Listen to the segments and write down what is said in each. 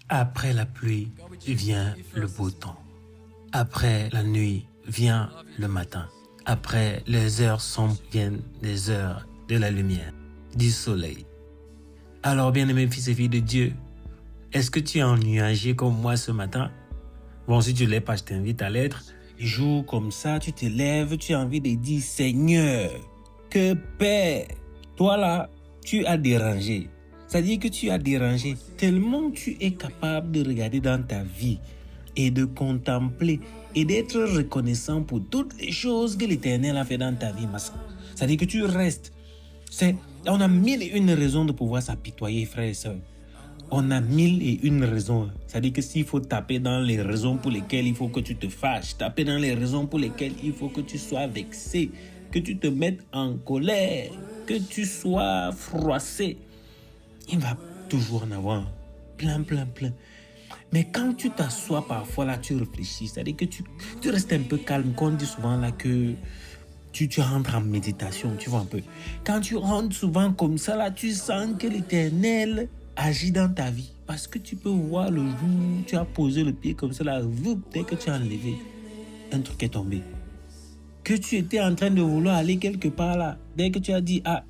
Après la pluie vient le beau temps. Après la nuit vient le matin. Après les heures sombres viennent les heures de la lumière, du soleil. Alors, bien-aimés fils et filles de Dieu, est-ce que tu es ennuagé comme moi ce matin? Bon, si tu ne l'es pas, je t'invite à l'être. Jour comme ça, tu te lèves, tu as envie de dire, Seigneur, que paix. Toi là, tu as dérangé. C'est-à-dire que tu as dérangé tellement tu es capable de regarder dans ta vie et de contempler et d'être reconnaissant pour toutes les choses que l'Éternel a fait dans ta vie, Massa. C'est-à-dire que tu restes. On a 1001 raisons de pouvoir s'apitoyer, frères et sœurs. On a 1001 raisons. C'est-à-dire que s'il faut taper dans les raisons pour lesquelles il faut que tu te fâches, taper dans les raisons pour lesquelles il faut que tu sois vexé, que tu te mettes en colère, que tu sois froissé, il va toujours en avoir plein. Mais quand tu t'assois parfois là, tu réfléchis, c'est-à-dire que tu restes un peu calme, qu'on dit souvent là que tu rentres en méditation, tu vois un peu. Quand tu rentres souvent comme ça là, tu sens que l'Éternel agit dans ta vie. Parce que tu peux voir le jour où tu as posé le pied comme ça là, dès que tu as enlevé, un truc est tombé. Que tu étais en train de vouloir aller quelque part là, dès que tu as dit, ah,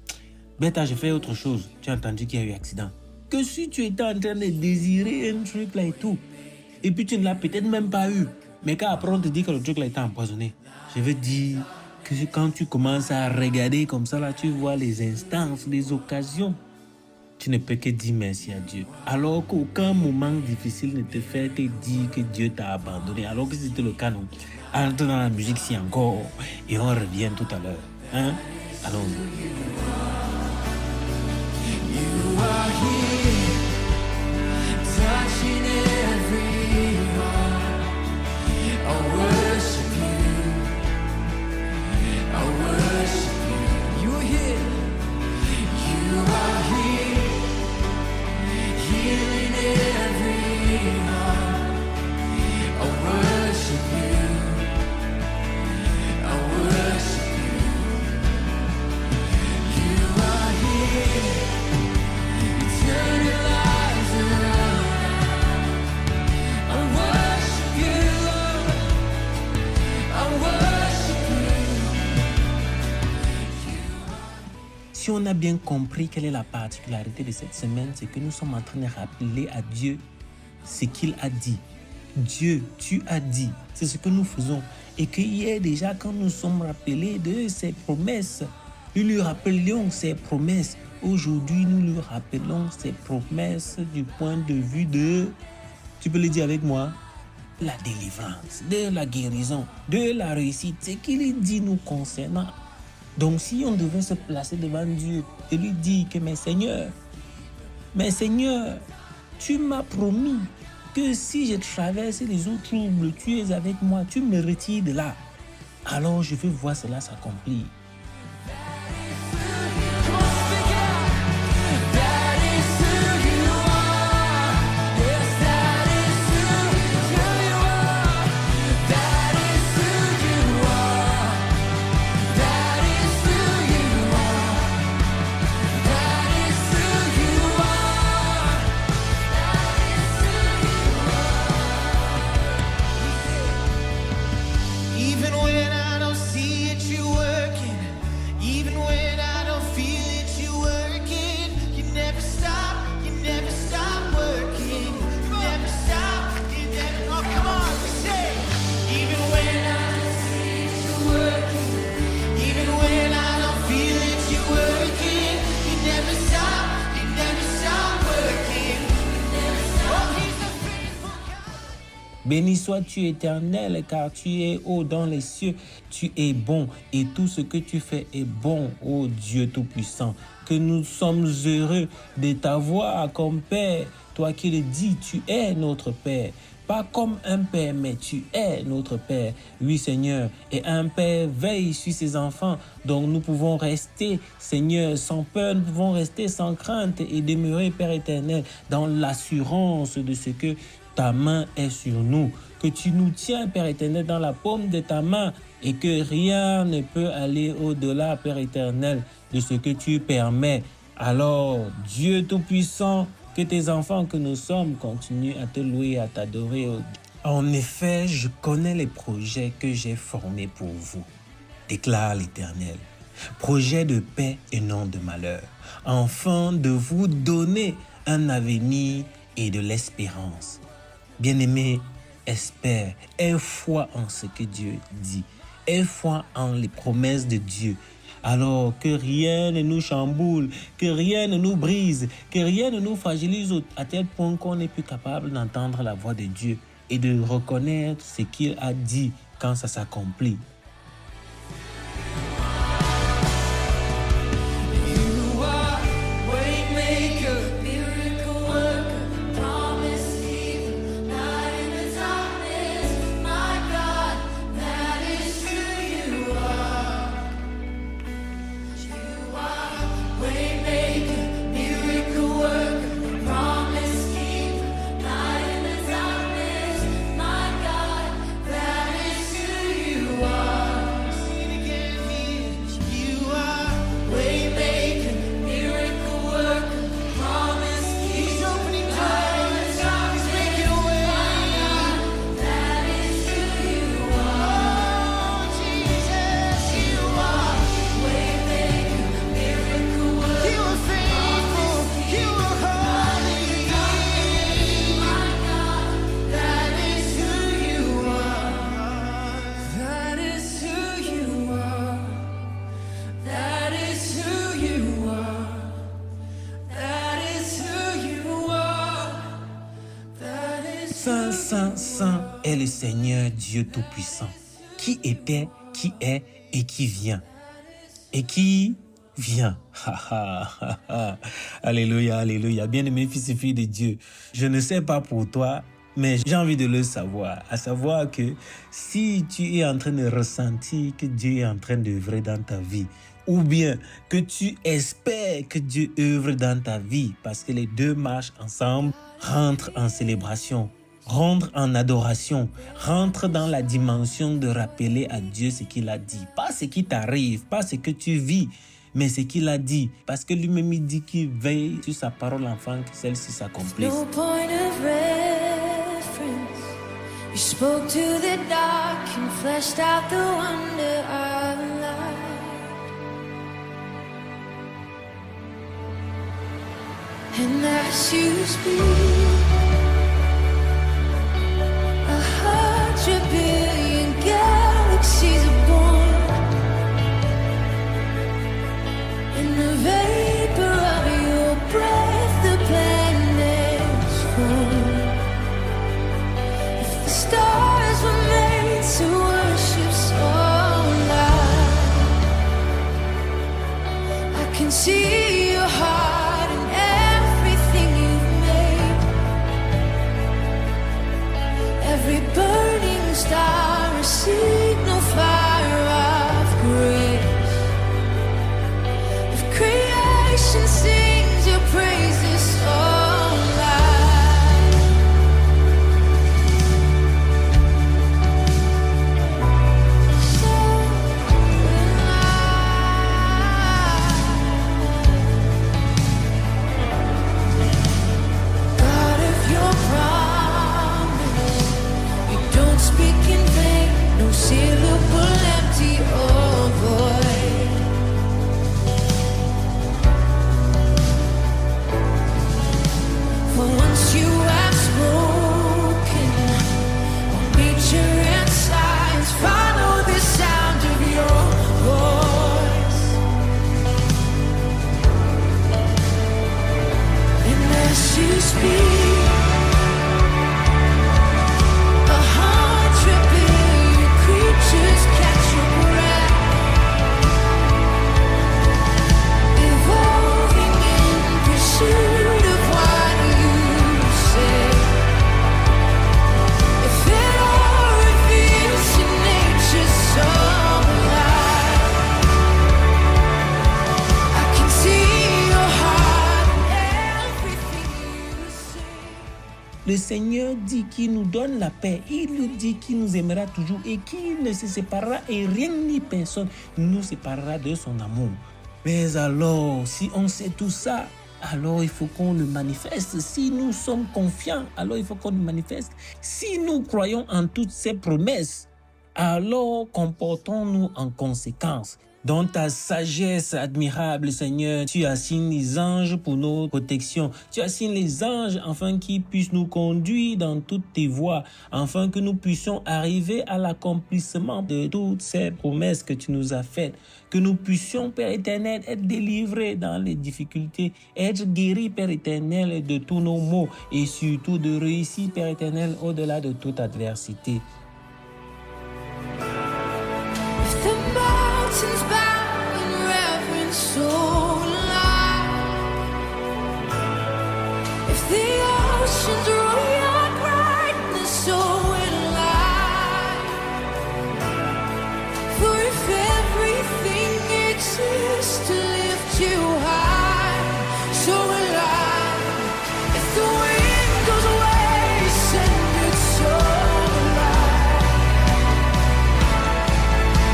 bêta, je fais autre chose, tu as entendu qu'il y a eu accident. Que si tu étais en train de désirer un truc là et tout, et puis tu ne l'as peut-être même pas eu, mais qu'après on te dit que le truc là était empoisonné, je veux dire que quand tu commences à regarder comme ça là, tu vois les instances, les occasions, tu ne peux que dire merci à Dieu. Alors qu'aucun moment difficile ne te fait que dire que Dieu t'a abandonné. Alors que c'était le cas, non? Entre dans la musique si encore et on revient tout à l'heure. Hein? Allons-y. You are here, touching every heart. I worship you. I worship you. You are here. You are here, healing every heart. I worship you. I worship you. You are here, turning lives around. I worship you, Lord. I worship you. Si on a bien compris quelle est la particularité de cette semaine, c'est que nous sommes en train de rappeler à Dieu ce qu'il a dit. Dieu, tu as dit. C'est ce que nous faisons. Et qu'hier déjà, quand nous sommes rappelés de ses promesses, nous lui rappelions ses promesses. Aujourd'hui, nous lui rappelons ses promesses du point de vue de, tu peux le dire avec moi, la délivrance, de la guérison, de la réussite. C'est qu'il dit nous concernant. Donc, si on devait se placer devant Dieu et lui dire que, mais Seigneur, tu m'as promis que si je traverse les eaux troubles, tu es avec moi, tu me retires de là. Alors, je veux voir cela s'accomplir. Even when I don't see it, you're working. Even when I don't feel it, you're working. You never stop working. You never stop, you never, oh come on, we say. Even when I don't see it, you're working. Even when I don't feel it, you're working. You never stop working. Oh, he's a faithful God. Béni sois-tu éternel, car tu es haut dans les cieux, tu es bon et tout ce que tu fais est bon, ô Dieu Tout-Puissant. Que nous sommes heureux de t'avoir comme Père, toi qui le dis, tu es notre Père. Pas comme un père, mais tu es notre Père. Oui, Seigneur. Et un Père veille sur ses enfants. Donc nous pouvons rester, Seigneur, sans peur. Nous pouvons rester sans crainte et demeurer, Père éternel, dans l'assurance de ce que ta main est sur nous. Que tu nous tiens, Père éternel, dans la paume de ta main. Et que rien ne peut aller au-delà, Père éternel, de ce que tu permets. Alors, Dieu Tout-Puissant, Que tes enfants que nous sommes continuent à te louer, à t'adorer. En effet, je connais les projets que j'ai formés pour vous, déclare l'Éternel. Projets de paix et non de malheur, afin de vous donner un avenir et de l'espérance. Bien-aimé, espère, aie foi en ce que Dieu dit, aie foi en les promesses de Dieu. Alors que rien ne nous chamboule, que rien ne nous brise, que rien ne nous fragilise à tel point qu'on n'est plus capable d'entendre la voix de Dieu et de reconnaître ce qu'il a dit quand ça s'accomplit. Saint, Saint, Saint est le Seigneur Dieu Tout-Puissant, qui était, qui est et qui vient. Et qui vient. Alléluia, alléluia. Bien-aimés fils et filles de Dieu, je ne sais pas pour toi, mais j'ai envie de le savoir. À savoir que si tu es en train de ressentir que Dieu est en train d'œuvrer dans ta vie, ou bien que tu espères que Dieu œuvre dans ta vie, parce que les deux marchent ensemble, rentre en célébration, rentre en adoration, rentre dans la dimension de rappeler à Dieu ce qu'il a dit. Pas ce qui t'arrive, pas ce que tu vis, mais ce qu'il a dit. Parce que lui-même il dit qu'il veille sur sa parole afin que celle-ci s'accomplisse. No point of reference. You spoke to the dark and fleshed out the wonder of light. And as you speak, 100 billion galaxies are born. In the vapor of your breath, the planets form. If the stars were made to worship so loud, I can see your heart in everything you've made. Every burning star, a signal fire of grace. If creation sings your praises so loud, so loud. God of your promise, you don't speak in vain, no syllable empty or void. For once you have spoken, all nature and science follow the sound of your voice. And as you speak, 100 billion creatures catch your breath, evolving in pursuit of what you say. If it all reveals your nature so alive, I can see your heart in everything you say. Le Seigneur dit qu'il nous donne la paix. Il nous dit qu'il nous aimera toujours et qu'il ne se séparera et rien ni personne ne nous séparera de son amour. Mais alors, si on sait tout ça, alors il faut qu'on le manifeste. Si nous sommes confiants, alors il faut qu'on le manifeste. Si nous croyons en toutes ces promesses, alors comportons-nous en conséquence. Dans ta sagesse admirable, Seigneur, tu assignes les anges pour nos protections. Tu assignes les anges afin qu'ils puissent nous conduire dans toutes tes voies, afin que nous puissions arriver à l'accomplissement de toutes ces promesses que tu nous as faites. Que nous puissions, Père éternel, être délivrés dans les difficultés, être guéris, Père éternel, de tous nos maux et surtout de réussir, Père éternel, au-delà de toute adversité. If the mountains bow in reverence, so will I. If the oceans roar your brightness, so will I. For if everything exists to lift you high, so will I. If the wind goes away, send it, so will I.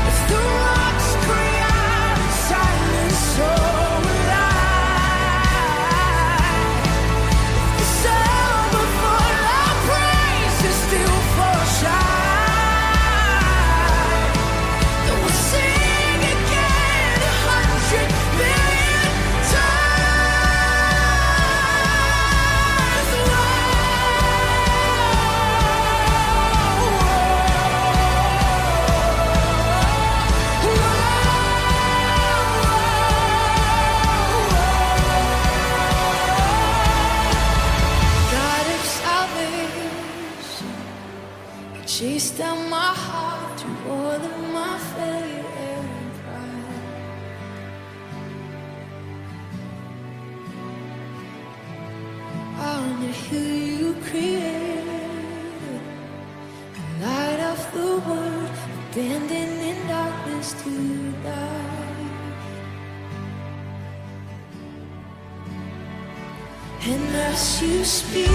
If the rocks cry out in silence, so will I. If the sun will fall, our praise is still for shine. Then we'll sing again 100 million times. God of salvation, you chased down my heart through all of my failure and pride. On the hill you created, the light of the world, abandoned in darkness to die. And as you speak,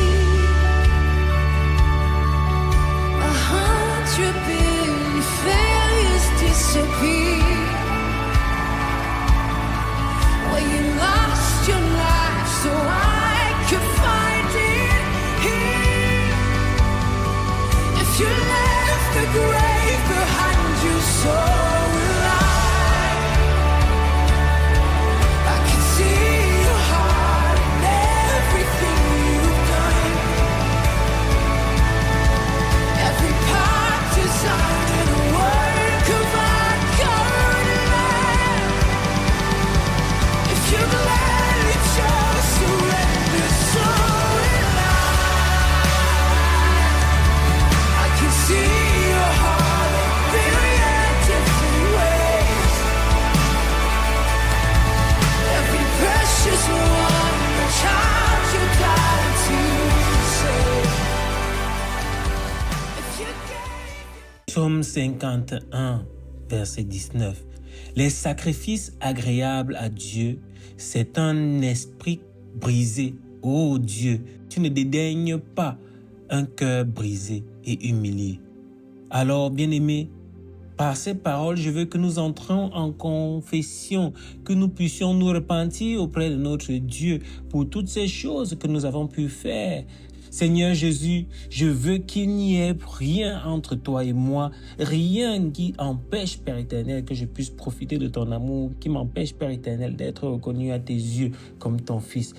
100 billion failures disappear. Well, you lost your life so I could find it here. If you left the grave behind you, so will I. I can see your heart and everything you've done. Every part designed in a work of art, God love. If you gladly just surrender, so will I can see your heart in myriad different ways. Every precious one, a child you died to save. If you gave Psaume 51, verset 19. Les sacrifices agréables à Dieu, c'est un esprit brisé. Ô Dieu, tu ne dédaignes pas un cœur brisé et humilié. Alors, bien-aimés, par ces paroles, je veux que nous entrions en confession, que nous puissions nous repentir auprès de notre Dieu pour toutes ces choses que nous avons pu faire. Seigneur Jésus, je veux qu'il n'y ait rien entre toi et moi, rien qui empêche, Père éternel, que je puisse profiter de ton amour, qui m'empêche, Père éternel, d'être reconnu à tes yeux comme ton Fils.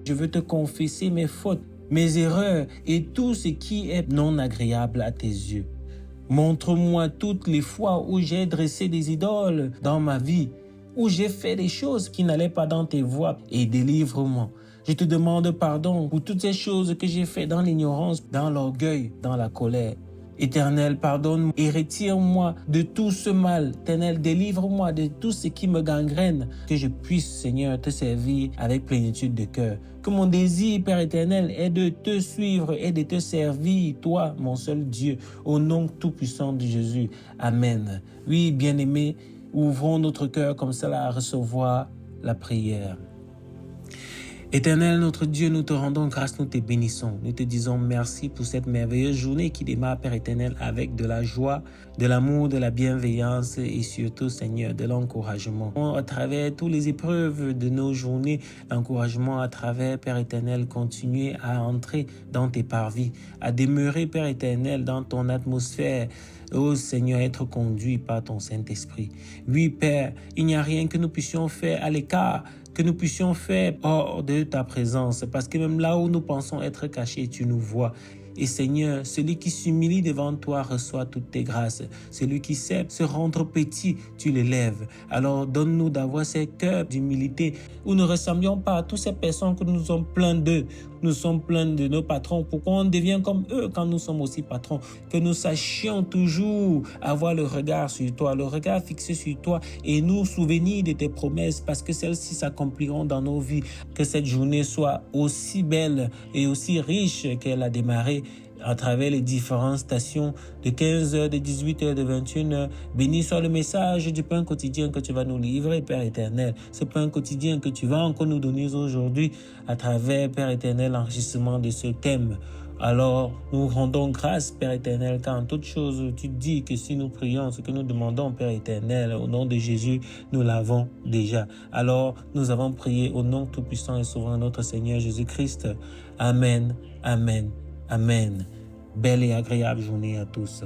Je veux te confesser mes fautes, mes erreurs et tout ce qui est non agréable à tes yeux. Montre-moi toutes les fois où j'ai dressé des idoles dans ma vie, où j'ai fait des choses qui n'allaient pas dans tes voies, et délivre-moi. Je te demande pardon pour toutes ces choses que j'ai faites dans l'ignorance, dans l'orgueil, dans la colère. Éternel, pardonne-moi et retire-moi de tout ce mal. Éternel, délivre-moi de tout ce qui me gangrène, que je puisse, Seigneur, te servir avec plénitude de cœur. Que mon désir, Père éternel, est de te suivre et de te servir, toi, mon seul Dieu, au nom tout-puissant de Jésus. Amen. Oui, bien-aimés, ouvrons notre cœur comme cela à recevoir la prière. Éternel, notre Dieu, nous te rendons grâce, nous te bénissons. Nous te disons merci pour cette merveilleuse journée qui démarre, Père éternel, avec de la joie, de l'amour, de la bienveillance et surtout, Seigneur, de l'encouragement. À travers toutes les épreuves de nos journées, l'encouragement à travers, Père éternel, continuer à entrer dans tes parvis, à demeurer, Père éternel, dans ton atmosphère. Oh Seigneur, être conduit par ton Saint-Esprit. Oui, Père, il n'y a rien que nous puissions faire à l'écart, que nous puissions faire hors de ta présence, parce que même là où nous pensons être cachés, tu nous vois. Et Seigneur, celui qui s'humilie devant toi reçoit toutes tes grâces. Celui qui sait se rendre petit, tu l'élèves. Alors donne-nous d'avoir ces cœurs d'humilité où nous ne ressemblions pas à toutes ces personnes que nous sommes pleins d'eux. Nous sommes pleins de nos patrons. Pourquoi on devient comme eux quand nous sommes aussi patrons? Que nous sachions toujours avoir le regard sur toi, le regard fixé sur toi et nous souvenir de tes promesses parce que celles-ci s'accompliront dans nos vies. Que cette journée soit aussi belle et aussi riche qu'elle a démarré à travers les différentes stations de 15h, de 18h, de 21h. Béni soit le message du pain quotidien que tu vas nous livrer, Père éternel. Ce pain quotidien que tu vas encore nous donner aujourd'hui à travers, Père éternel, l'enrichissement de ce thème. Alors, nous rendons grâce, Père éternel, car en toute chose, tu dis que si nous prions, ce que nous demandons, Père éternel, au nom de Jésus, nous l'avons déjà. Alors, nous avons prié au nom tout-puissant et souverain de notre Seigneur Jésus-Christ. Amen, amen, amen. Belle et agréable journée à tous.